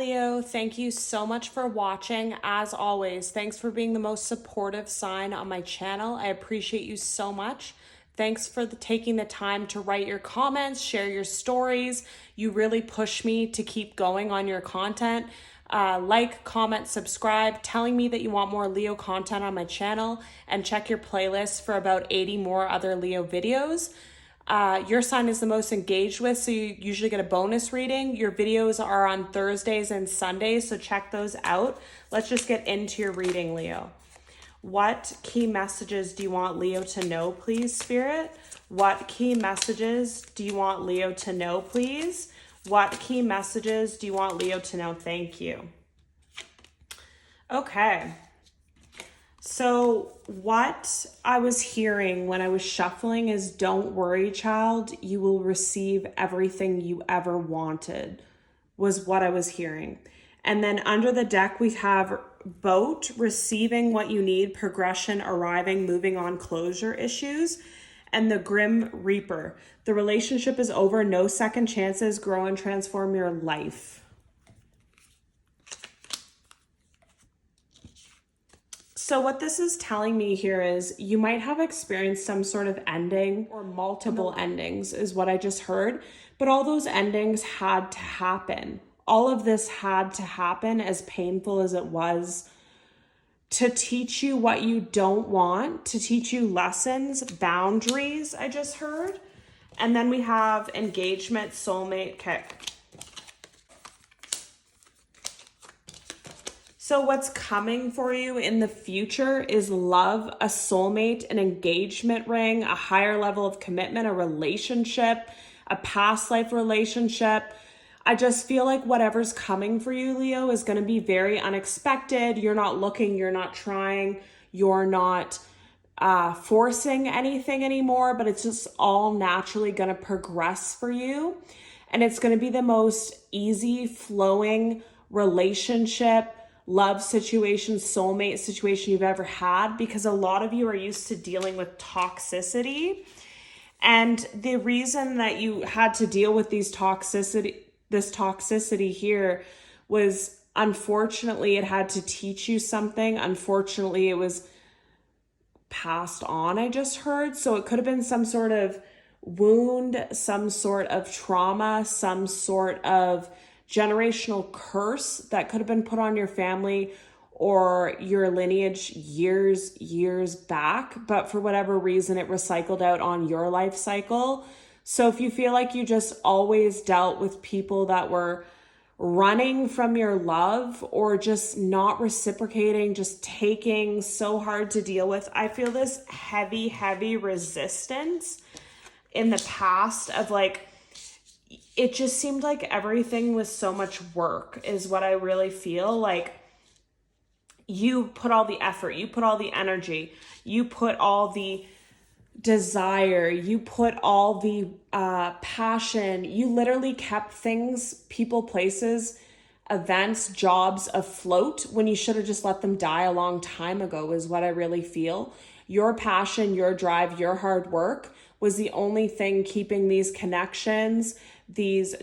Leo. Thank you so much for watching. As always, thanks for being the most supportive sign on my channel. I appreciate you so much. Thanks for taking the time to write your comments, share your stories. You really push me to keep going on your content. Like, comment, subscribe, telling me that you want more Leo content on my channel, and check your playlist for about 80 more other Leo videos. Your sign is the most engaged with, so you usually get a bonus reading. Your videos are on Thursdays and Sundays, so check those out. Let's just get into your reading, Leo. What key messages do you want Leo to know, please, Spirit? What key messages do you want Leo to know, please? What key messages do you want Leo to know? Thank you. Okay. So what I was hearing when I was shuffling is, don't worry, child, you will receive everything you ever wanted, was what I was hearing. And then under the deck, we have boat, receiving what you need, progression, arriving, moving on, closure issues, and the Grim Reaper. The relationship is over, no second chances, grow and transform your life. So what this is telling me here is you might have experienced some sort of ending or multiple endings is what I just heard, but all those endings had to happen. All of this had to happen, as painful as it was, to teach you what you don't want, to teach you lessons, boundaries, I just heard. And then we have engagement, soulmate, okay. So what's coming for you in the future is love, a soulmate, an engagement ring, a higher level of commitment, a relationship, a past life relationship. I just feel like whatever's coming for you, Leo, is going to be very unexpected. You're not looking, you're not trying, you're not forcing anything anymore, but it's just all naturally going to progress for you. And it's going to be the most easy flowing relationship, love situation, soulmate situation you've ever had, because a lot of you are used to dealing with toxicity. And the reason that you had to deal with this toxicity here was, unfortunately, it had to teach you something. Unfortunately, it was passed on, I just heard. So it could have been some sort of wound, some sort of trauma, some sort of generational curse that could have been put on your family or your lineage years back, but for whatever reason it recycled out on your life cycle. So if you feel like you just always dealt with people that were running from your love or just not reciprocating, just taking so hard to deal with, I feel this heavy resistance in the past of like, it just seemed like everything was so much work is what I really feel. Like you put all the effort, you put all the energy, you put all the desire, you put all the passion, you literally kept things, people, places, events, jobs afloat when you should have just let them die a long time ago is what I really feel. Your passion, your drive, your hard work was the only thing keeping these connections, these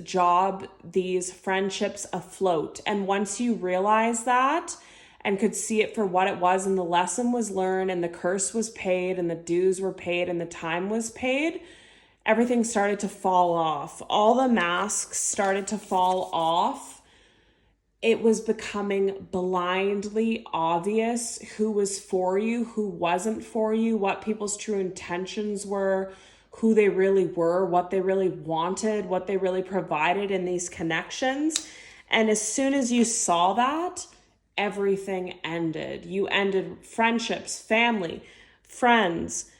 these friendships afloat. And once you realize that and could see it for what it was, and the lesson was learned, and the curse was paid, and the dues were paid, and the time was paid, everything started to fall off. All the masks started to fall off. It was becoming blindly obvious who was for you, who wasn't for you, what people's true intentions were, who they really were, what they really wanted, what they really provided in these connections. And as soon as you saw that, everything ended. You ended friendships, family, friends,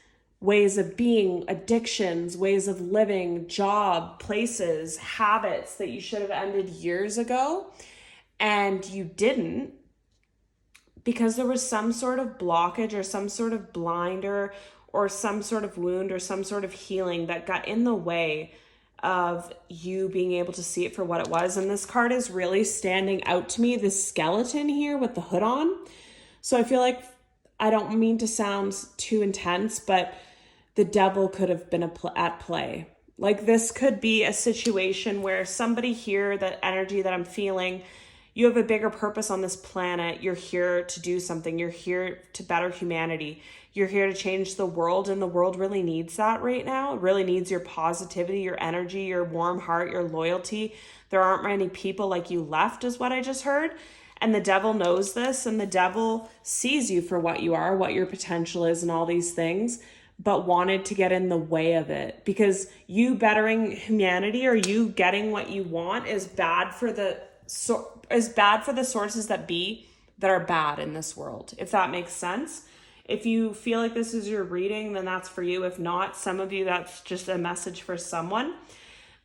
ways of being, addictions, ways of living, job, places, habits that you should have ended years ago. And you didn't, because there was some sort of blockage or some sort of blinder or some sort of wound or some sort of healing that got in the way of you being able to see it for what it was. And this card is really standing out to me, this skeleton here with the hood on. So I feel like, I don't mean to sound too intense, but the devil could have been at play. Like this could be a situation where somebody here, that energy that I'm feeling, You have a bigger purpose on this planet. You're here to do something. You're here to better humanity. You're here to change the world, and the world really needs that right now. It really needs your positivity, your energy, your warm heart, your loyalty. There aren't many people like you left, is what I just heard. And the devil knows this, and the devil sees you for what you are, what your potential is, and all these things, but wanted to get in the way of it, because you bettering humanity or you getting what you want is bad for the sources that are bad in this world, if that makes sense. If you feel like this is your reading, then that's for you. If not, some of you, that's just a message for someone.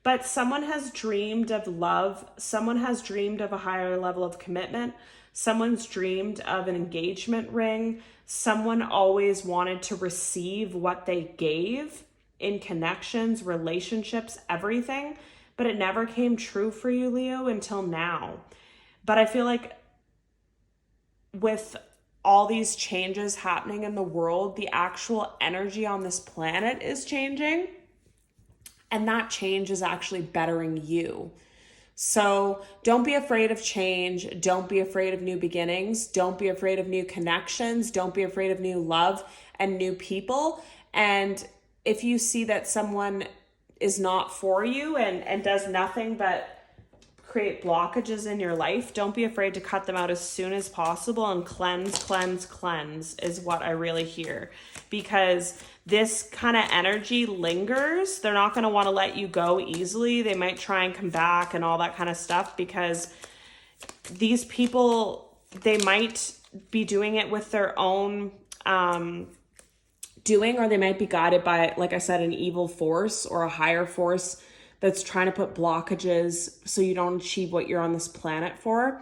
But someone has dreamed of love. Someone has dreamed of a higher level of commitment. Someone's dreamed of an engagement ring. Someone always wanted to receive what they gave in connections, relationships, everything. But it never came true for you, Leo, until now. But I feel like with all these changes happening in the world, the actual energy on this planet is changing. And that change is actually bettering you. So don't be afraid of change. Don't be afraid of new beginnings. Don't be afraid of new connections. Don't be afraid of new love and new people. And if you see that someone is not for you and does nothing but create blockages in your life, don't be afraid to cut them out as soon as possible and cleanse is what I really hear. Because this kind of energy lingers. They're not going to want to let you go easily. They might try and come back and all that kind of stuff, because these people, they might be doing it with their own doing, or they might be guided by, like I said, an evil force or a higher force that's trying to put blockages so you don't achieve what you're on this planet for.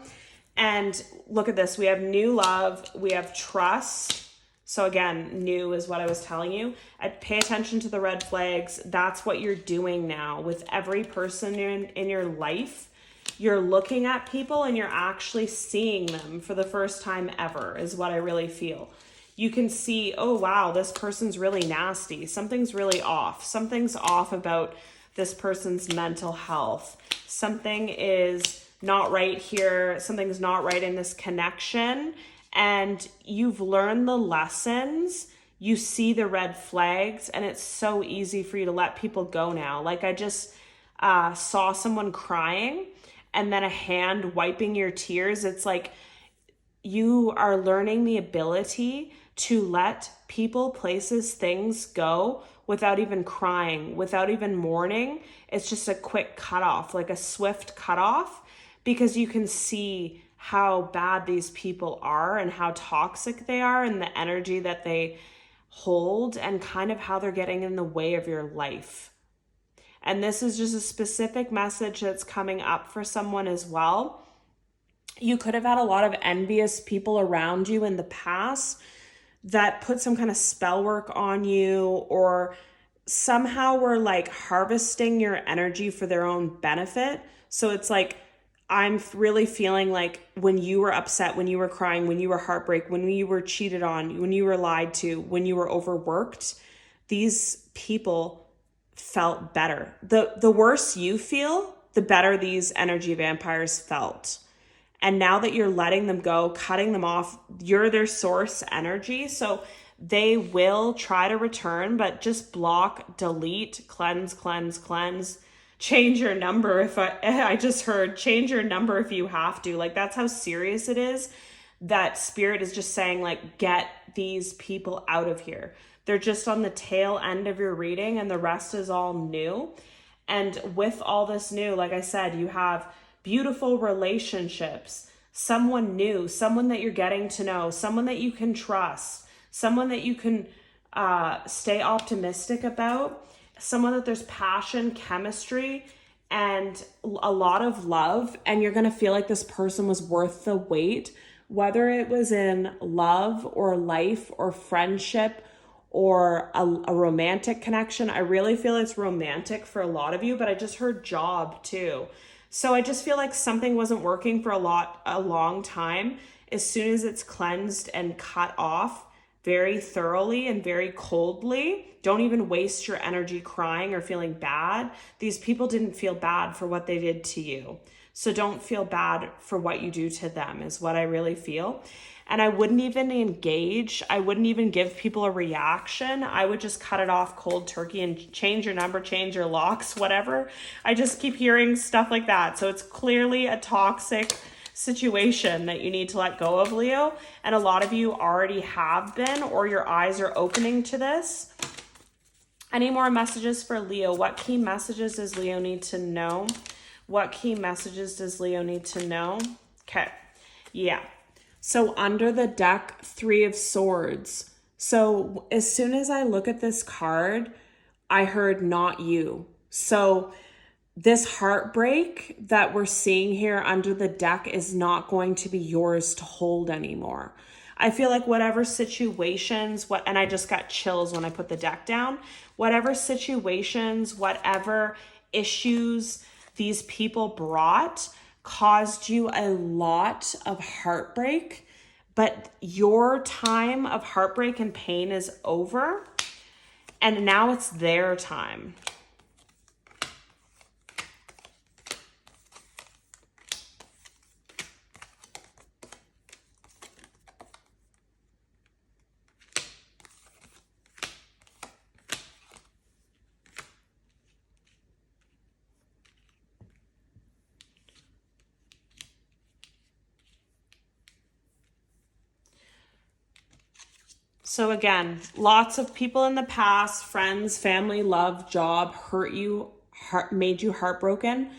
And look at this. We have new love. We have trust. So again, new is what I was telling you. Pay attention to the red flags. That's what you're doing now with every person in your life. You're looking at people and you're actually seeing them for the first time ever, is what I really feel. You can see, oh wow, this person's really nasty. Something's really off. Something's off about this person's mental health. Something is not right here. Something's not right in this connection. And you've learned the lessons, you see the red flags, and it's so easy for you to let people go now. Like I just saw someone crying and then a hand wiping your tears. It's like you are learning the ability to let people, places, things go without even crying, without even mourning. It's just a quick cutoff, like a swift cutoff, because you can see how bad these people are and how toxic they are and the energy that they hold and kind of how they're getting in the way of your life. And this is just a specific message that's coming up for someone as well. You could have had a lot of envious people around you in the past that put some kind of spell work on you, or somehow were like harvesting your energy for their own benefit. So it's like, I'm really feeling like when you were upset, when you were crying, when you were heartbroken, when you were cheated on, when you were lied to, when you were overworked, these people felt better. The worse you feel, the better these energy vampires felt. And now that you're letting them go, cutting them off, you're their source energy. So they will try to return, but just block, delete, cleanse. Change your number. If I just heard change your number if you have to. Like that's how serious it is. That spirit is just saying like, get these people out of here. They're just on the tail end of your reading and the rest is all new. And with all this new, like I said, you have beautiful relationships, someone new, someone that you're getting to know, someone that you can trust, someone that you can stay optimistic about, someone that there's passion, chemistry, and a lot of love. And you're going to feel like this person was worth the wait, whether it was in love or life or friendship or a romantic connection. I really feel it's romantic for a lot of you, but I just heard job too. So I just feel like something wasn't working for a long time. As soon as it's cleansed and cut off very thoroughly and very coldly, don't even waste your energy crying or feeling bad. These people didn't feel bad for what they did to you. So don't feel bad for what you do to them is what I really feel. And I wouldn't even engage. I wouldn't even give people a reaction. I would just cut it off cold turkey and change your number, change your locks, whatever. I just keep hearing stuff like that. So it's clearly a toxic situation that you need to let go of, Leo. And a lot of you already have been, or your eyes are opening to this. Any more messages for Leo? What key messages does Leo need to know? What key messages does Leo need to know? Okay. Yeah. So under the deck, 3 of Swords. So as soon as I look at this card, I heard not you. So this heartbreak that we're seeing here under the deck is not going to be yours to hold anymore. I feel like whatever situations, and I just got chills when I put the deck down, whatever situations, whatever issues these people brought caused you a lot of heartbreak, but your time of heartbreak and pain is over, and now it's their time. So again, lots of people in the past, friends, family, love, job, hurt you, made you heartbroken,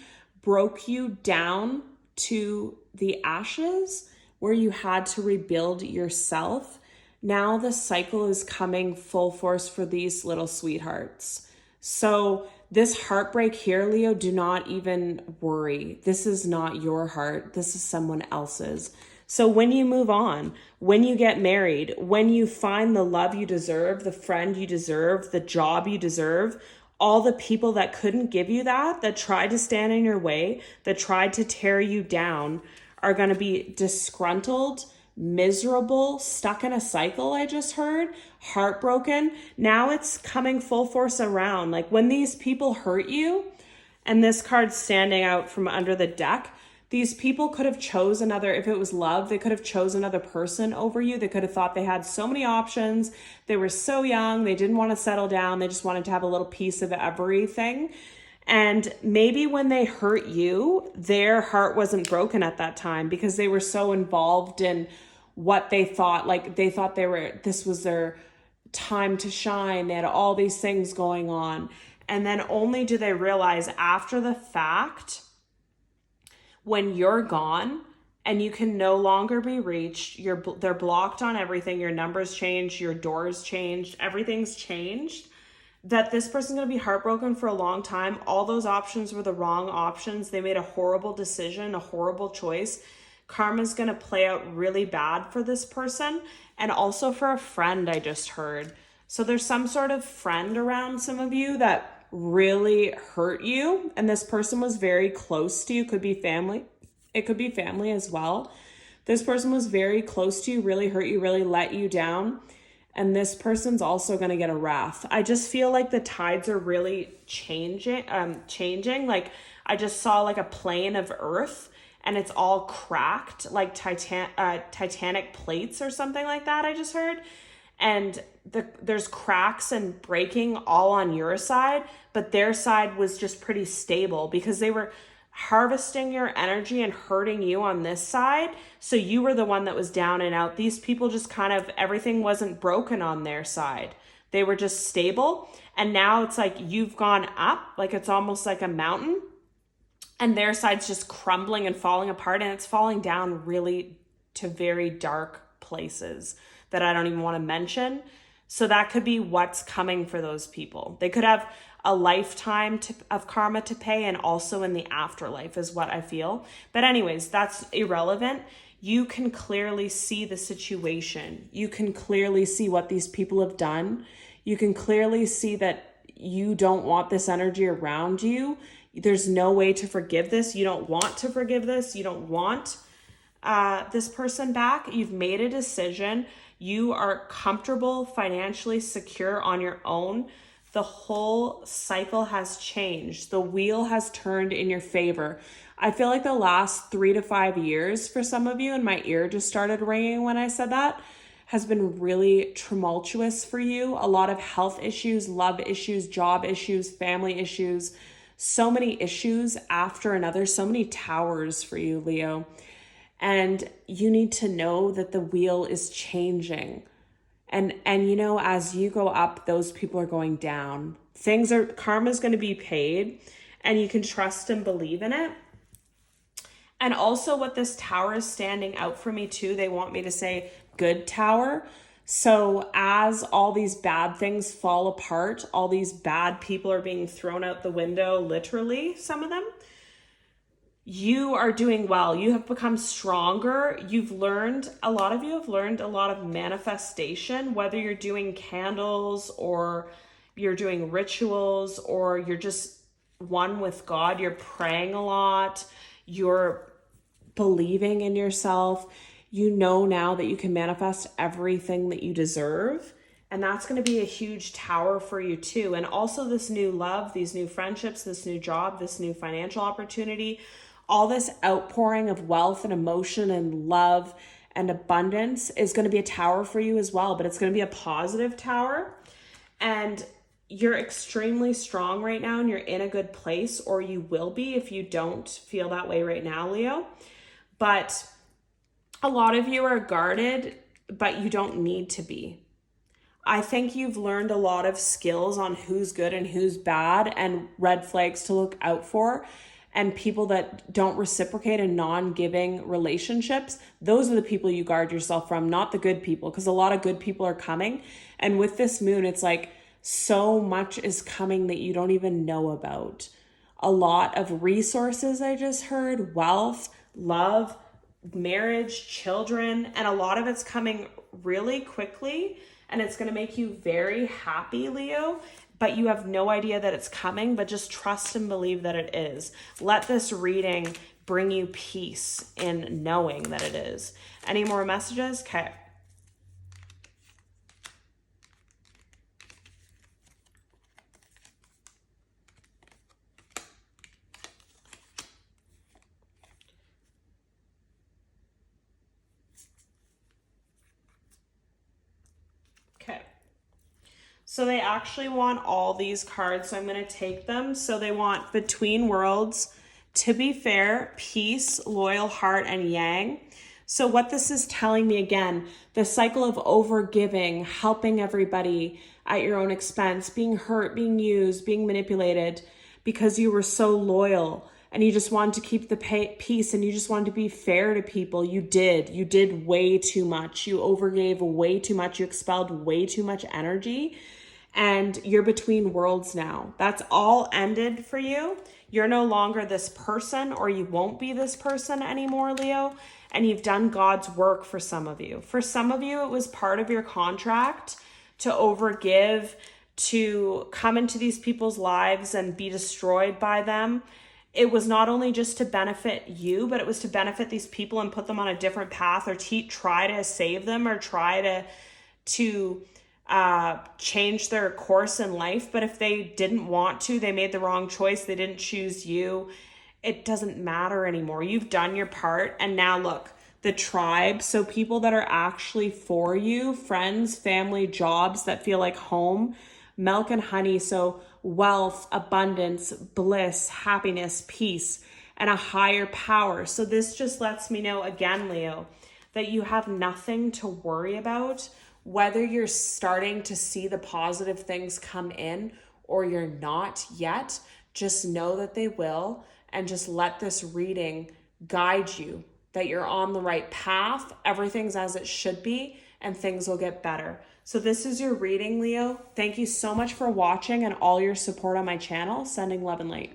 broke you down to the ashes where you had to rebuild yourself. Now the cycle is coming full force for these little sweethearts. So this heartbreak here, Leo, do not even worry. This is not your heart. This is someone else's. So when you move on, when you get married, when you find the love you deserve, the friend you deserve, the job you deserve, all the people that couldn't give you that tried to stand in your way, that tried to tear you down, are going to be disgruntled, miserable, stuck in a cycle, I just heard, heartbroken. Now it's coming full force around. Like when these people hurt you, and this card's standing out from under the deck, these people could have chose another, if it was love, they could have chose another person over you. They could have thought they had so many options. They were so young. They didn't want to settle down. They just wanted to have a little piece of everything. And maybe when they hurt you, their heart wasn't broken at that time because they were so involved in what they thought. Like they thought this was their time to shine. They had all these things going on. And then only do they realize after the fact, when you're gone and you can no longer be reached, they're blocked on everything, your numbers changed, your doors changed, everything's changed, that this person's going to be heartbroken for a long time. All those options were the wrong options. They made a horrible decision, a horrible choice. Karma's going to play out really bad for this person and also for a friend I just heard. So there's some sort of friend around some of you that really hurt you, and this person was very close to you. Could be family. It could be family as well. This person was very close to you, really hurt you, really let you down, and this person's also going to get a wrath. I just feel like the tides are really changing. Like I just saw like a plane of earth and it's all cracked, like Titanic plates or something like that, I just heard. And there's cracks and breaking all on your side, but their side was just pretty stable because they were harvesting your energy and hurting you on this side. So you were the one that was down and out. These people just kind of, everything wasn't broken on their side. They were just stable. And now it's like you've gone up, like it's almost like a mountain, and their side's just crumbling and falling apart, and it's falling down really to very dark places that I don't even want to mention. So that could be what's coming for those people. They could have a lifetime of karma to pay, and also in the afterlife is what I feel. But anyways, that's irrelevant. You can clearly see the situation. You can clearly see what these people have done. You can clearly see that you don't want this energy around you. There's no way to forgive this. You don't want to forgive this. You don't want this person back. You've made a decision. You are comfortable, financially secure on your own. The whole cycle has changed. The wheel has turned in your favor. I feel like the last 3 to 5 years for some of you, and my ear just started ringing when I said that, has been really tumultuous for you. A lot of health issues, love issues, job issues, family issues, so many issues after another, so many towers for you, Leo. And you need to know that the wheel is changing. And you know, as you go up, those people are going down. Karma's going to be paid, and you can trust and believe in it. And also what this tower is standing out for me too, they want me to say good tower. So as all these bad things fall apart, all these bad people are being thrown out the window, literally, some of them, you are doing well. You have become stronger. A lot of you have learned a lot of manifestation, whether you're doing candles or you're doing rituals or you're just one with God, you're praying a lot, you're believing in yourself. You know now that you can manifest everything that you deserve. And that's going to be a huge tower for you too. And also this new love, these new friendships, this new job, this new financial opportunity, all this outpouring of wealth and emotion and love and abundance is going to be a tower for you as well. But it's going to be a positive tower. And you're extremely strong right now and you're in a good place, or you will be if you don't feel that way right now, Leo. But a lot of you are guarded, but you don't need to be. I think you've learned a lot of skills on who's good and who's bad and red flags to look out for, and people that don't reciprocate in non-giving relationships. Those are the people you guard yourself from, not the good people, because a lot of good people are coming. And with this moon, it's like so much is coming that you don't even know about. A lot of resources, I just heard, wealth, love, marriage, children, and a lot of it's coming really quickly, and it's going to make you very happy, Leo, but you have no idea that it's coming, but just trust and believe that it is. Let this reading bring you peace in knowing that it is. Any more messages? Okay. So they actually want all these cards, so I'm going to take them. So they want between worlds, to be fair, peace, loyal heart, and yang. So what this is telling me, again, the cycle of overgiving, helping everybody at your own expense, being hurt, being used, being manipulated because you were so loyal and you just wanted to keep the peace and you just wanted to be fair to people. You did way too much. You overgave way too much. You expelled way too much energy. And you're between worlds now. That's all ended for you. You're no longer this person, or you won't be this person anymore, Leo. And you've done God's work for some of you. For some of you, it was part of your contract to overgive, to come into these people's lives and be destroyed by them. It was not only just to benefit you, but it was to benefit these people and put them on a different path, or try to save them, or try to change their course in life. But if they didn't want to, they made the wrong choice, they didn't choose you, it doesn't matter anymore. You've done your part. And now look, the tribe, so people that are actually for you, friends, family, jobs that feel like home, milk and honey. So wealth, abundance, bliss, happiness, peace, and a higher power. So this just lets me know again, Leo, that you have nothing to worry about. Whether you're starting to see the positive things come in or you're not yet, just know that they will, and just let this reading guide you that you're on the right path. Everything's as it should be, and things will get better. So this is your reading, Leo. Thank you so much for watching and all your support on my channel. Sending love and light.